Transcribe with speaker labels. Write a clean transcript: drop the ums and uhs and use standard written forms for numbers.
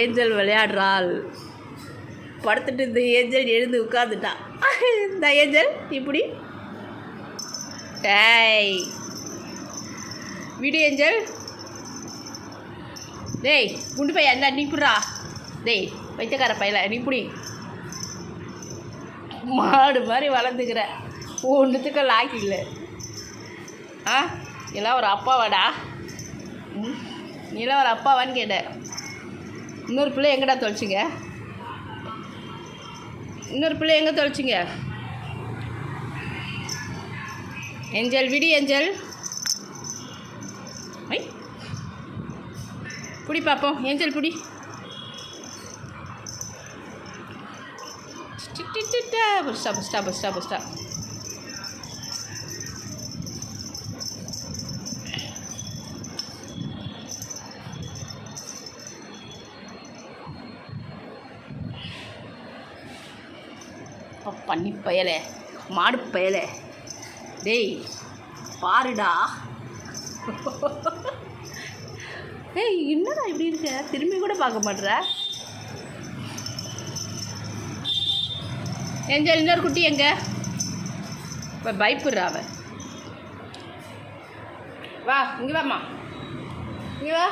Speaker 1: Angel விளையாடுறாள். படுத்துட்டு இந்த angel எழுந்து உட்காந்துட்டான். இந்த ஏஞ்சல் இப்படி டேய் வீடு ஏஞ்சல். டேய் குண்டு பையன் என்ன நீ புடுறா. டேய் வைத்தக்கார பையல நீ புடி. மாடு மாதிரி வளர்ந்துக்கிற ஒன்றுத்துக்கு லாக்கி இல்லை. எல்லாம் ஒரு அப்பாவாடா. நீலாம் ஒரு அப்பாவான்னு கேட்டேன். இன்னொரு பிள்ளை எங்கடா தொலைச்சிங்க? இன்னொரு பிள்ளை எங்கே தொலைச்சிங்க? ஏஞ்சல் விடி ஏஞ்சல். ஐ புடி பார்ப்போம். ஏஞ்சல் புடி. புஷ்டா புஷ்டா புஷ்டா புஷ்டா. பண்ணி பயலே மாடு பயலே. டேய் பாருடா. ஏய் என்னடா இப்படி இருக்க? திரும்பி கூட பார்க்க மாட்ற. ஏஞ்சல் இன்னொரு குட்டி எங்க? இப்போ பயப்படுறா அவ. வா இங்கே வாம்மா, இங்கே வா.